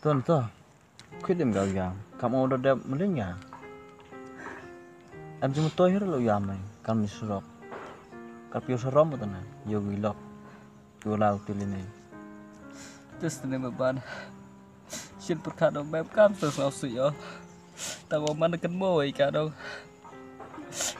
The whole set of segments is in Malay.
Tuan tu, khuyết gạo yam, kamu udah ada melingya. Em cuma tahu hira lo yam ni, kami surok, kapiu seram tu na, yogi lok, yolau tilini. Terus ni beban, shin perkara beb kam sesuatu ya, tahu mana kan mau ikan dong,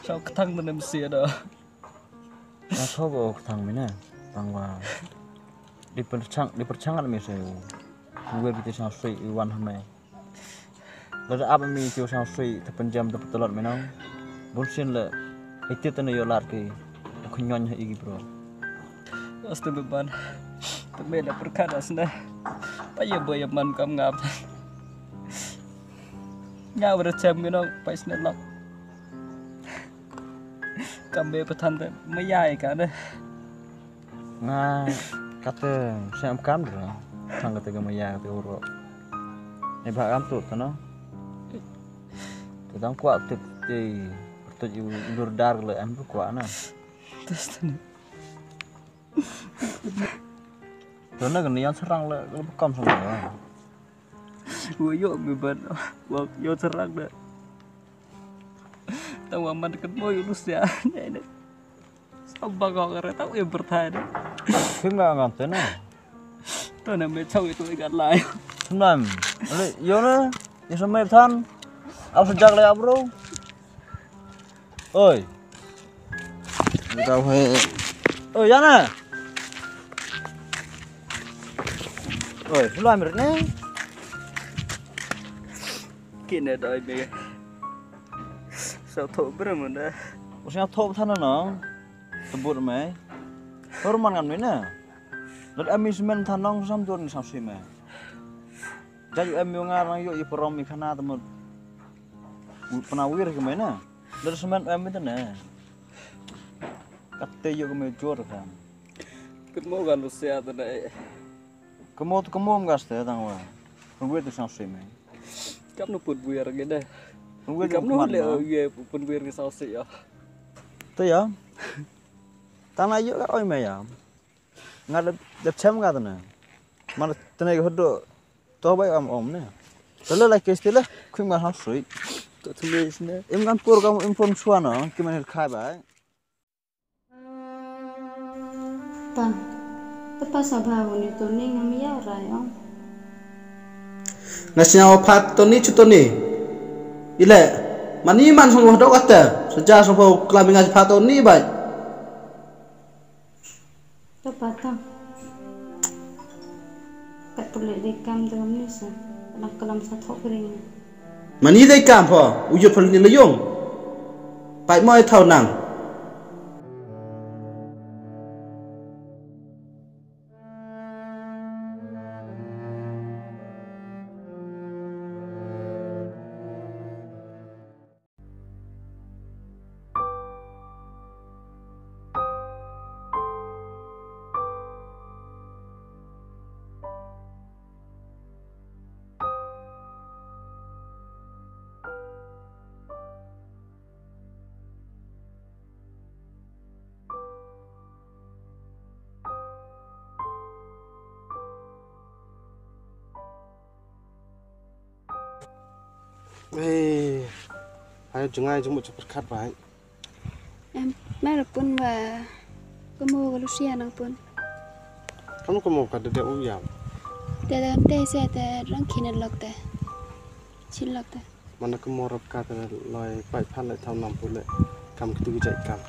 sao ketang tu ni mesti ada. Nah, tahu ketang mana, bangwa, dipercangat misalnya. Gue bisa sampai iwan hamai. Lalu apa mi kau sampai terpenjam terpetelot menang. Bukan le, itu tu ni yolar ke, aku nyonya igi bro. Pasti beban, tapi ada perkara sana. Payah bayar man kam ngap. Ngap bercam menang, payah senelak. Kambe petan tu, mayai kan? Nah, kata saya kam dah. Thằng cái cái mày kata urut, ni bahkan tu, no? Tentang kuat tu, tu ulur dar le, ambil kuat na. Terus tu. Tuan nak ni yang serang le, lebih kam sama lah. Wuyuk beban, wuyuk serang dah. Tahu aman dekat boy Rusia, ni. Sampai kau kerana tahu yang bertanya. Kenapa ngantuk na? Tôi nằm bên trong tôi gạt lại. Senam, yo na, ni sama tan, aku sejak le bro. Oi, kita he, oi Yana. Oi, sudah ambil ni. Kini dah ini. Sao thô berapa dah? Usah thô tan na, sebut mai. Hormat kan ni na. Lalu kami semen tanong sambil ni sampai mana? Jadi kami ngarang yuk iperom ikana temu penawir ke mana? Lalu semen kami tu na. Kata yuk kami jual kan? Kamu kan Rusia tu dah. Kamu enggak sih tangwa? Penawir tu sampai mana? Kamu pun buir gitu. Penawir kamu le pun buir ke sausi ya. Tu ya. Tanah yuk kat oi mayam. Nggak ada cem nggak tu na, mana tenaga hidup, tahu baik om ni. Kalau lagi istilah, kau nggak harus suit. Tu tulis ni. Em kan pur kamu inform suana, gimana khai baik. Tan, tepat sabar ni tu ni ngami ya rayong. Nasi awpat tu ni cuto ni, ile, mani man sungguh dok kata, sejak sungguh kelamin ngasih pat tu ni baik. Tepat tak? Kat pulik dekam dalam ni sah, nak kelam satu kering. Mani dai kam pho, ujur phal ni layong. Pai moi thau nang. Ayo jangan cuma cepat kat baik. Em, mana pun wa, kamu kalau siapa pun. Kamu mau kat dia uyam. Dia teh saya teh orang kini lok teh, cilok teh. Mana kamu rap kat loy baik pan le thau nam pun le, kam ketu jai kam.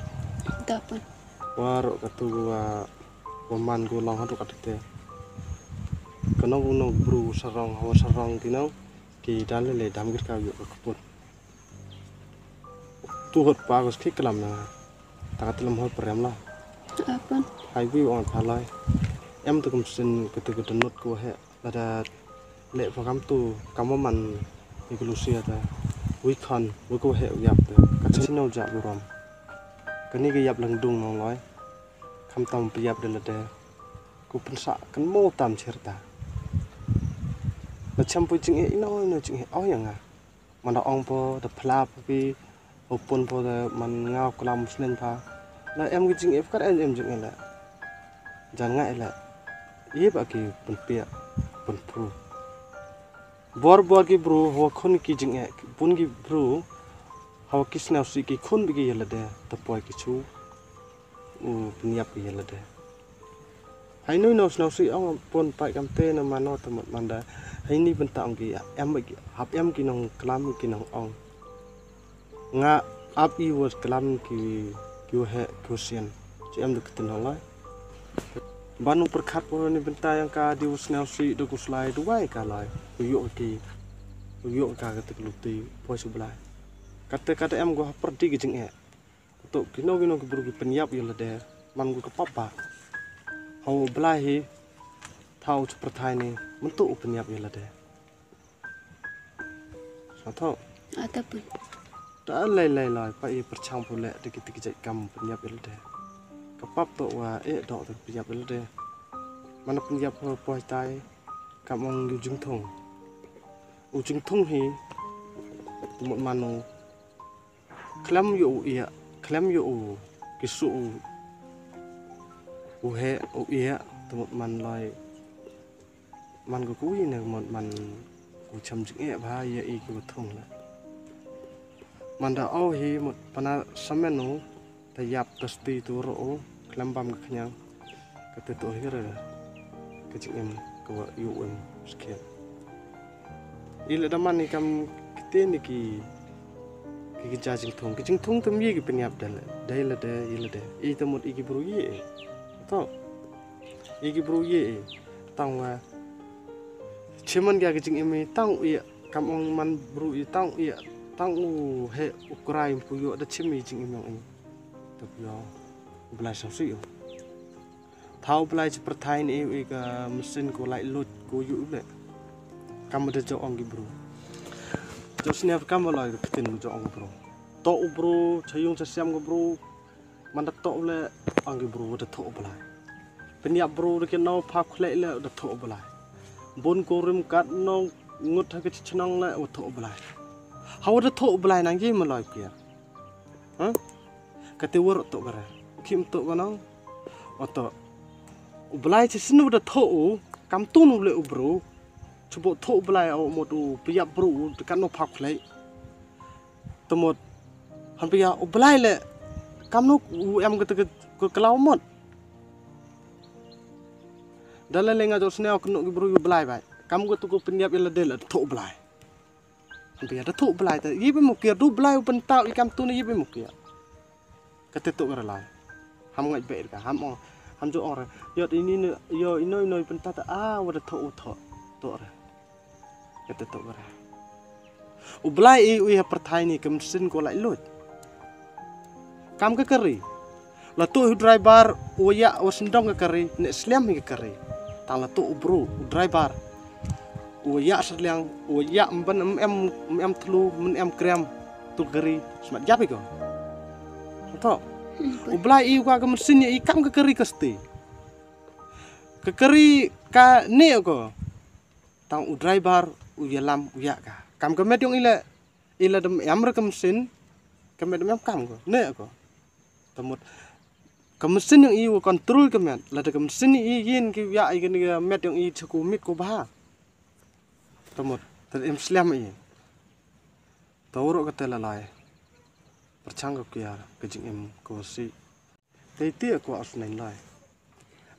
Tak pun. Warok ketu waman gu long hadu kat dia. Kena guna bru sarong tinau, ki dalam le dam gir kau yuk keput. Tuhut bagus kik kelam na, tak telam hol perem lah. Apa? Hai gue orang palai, em tu kumsin ketu nut ku he, ada lek fakam tu kamu man ikulusia ta, weekend, we ku he uyap ta, kacau sinau jak buram, kini ke yap langdung nong loy, Kam tam priap de lede. Ku pensak kan mo tam cerita. Là chăm jing e ino jing e au yang mana ong po de pla pi opun po de man ngau klam muslim pa la em cái jing e kat em jing e la jan ngai la ye ba ki pun pia pun pru bor ki bro ho khun ki jing e pun ki bro ho kisna si ki khun bi ki la de ta poi ki chu u pniap ki la de hai noi no snow si ong pun pai kam te na mano ta manda hai ni ben ta ong ki em ki hap em ki nong klam ki nong ong nga ap I was klam ki kyu he kusian ci em duk tin lai banu perkhat po ni ben ta yang ka di snow si do ku slai do wai ka lai yo ka ka lu ti po su blai kata em go perdi ki jing e to kino ki buru ki penyap yo la de man go ka papa hau belahi thau perthai ni mentuk penyap ya lade satu Ataupun ta lai pai perchang pule dikit jai kam penyap ya lade kapap to wa dok to penyap ya lade mana penyap po tai kamong ujung thong hi một manu klam yo kisu he iya temut man loi man ko kui ne man ku cham jing e ba ya I ku thong la man da au hi mot pana samenu ta yap tasti tu ro klam bam ka khnyang ka te to hi ra ka jing em ko yu em skia ila da man ni kam kite ni ki ja jing thong tum ye ki penyap dai la de ila de I temut I ki bru ye to iki bro ye tang cheman ga gijing emi tang ya kamong man bro I tang u he ukrai pu yo da chimi jing emi to yo blai sa si yo thau blai chi perthai ni ka mesin ko lai lut ko yu le kam de jo ong gi bro jo snap kam lai tin jo ong bro to bro chayung sa siam go bro man da to le ong gi bro da tho blai penyap bro ke no pha khle le da tho blai bon ko rim kat no ngut ha ke chnong le o tho blai haw da tho blai nang gi ma loi kia ha ka te wor to bara kim to bano o to blai chi sinu da tho kam tu nu le bro chubo tho blai o mo tu penyap bro de kan no pha khle to mo han pia o blai le kam no em ke klau mot dalam lenga jo sneo kenu ki bru blai bai kam go tu ko penyap ya ledel tho blai ampe ya tho blai ta yibe mo kia du blai pen tau I kam tu ni yibe mo kia ka te to ra lai ham ngai be ka ham jo ore yo ini yo ino pen ta wa tho to ra ka te to ra u blai I ha perthai ni kam sin ko lai lut kam ka kari la tu driver o ya o sendong ka kari ne slam ka kari tang la tu bro driver o ya serliang o ya mban em tlu men em krem tu kari smat japi ko to o blai I ka mesin I kam ka kari kasti ka kari ka ne ko tang u driver u ya lam u ya ka kam ka met yung ila dem em ra ka mesin ka met em kam ko ne ko temut ka mesin yang I kontrol ka met la ka mesin I yin ki ya I kan met yang I chuku mit ko ba temut ter em slam I tawro ka te lalai perchang ka kia ka jing em ko si te ti ko asnain lai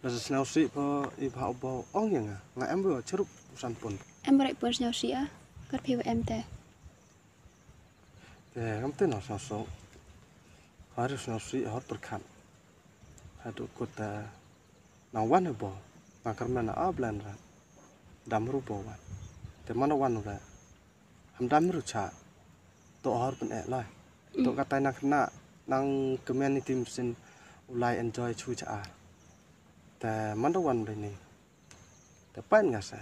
la snau si po I ba bo ong yang nga em bo cherup san pun em berai pun nhau sia kat pi em te kam te no so harus nasi hot perkan hadu kota nawan bo makar mana ablan ra damru bo wan te mana wan ra ham damru cha to hor pen lai to kata nak na nang community mesin ulai enjoy chu cha te mana wan be ni te pan ngasa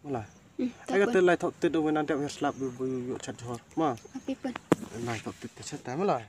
mula ai kata lai thok te do wen ande slap bu yu chat hor ma api pun lai thok te chat ta mula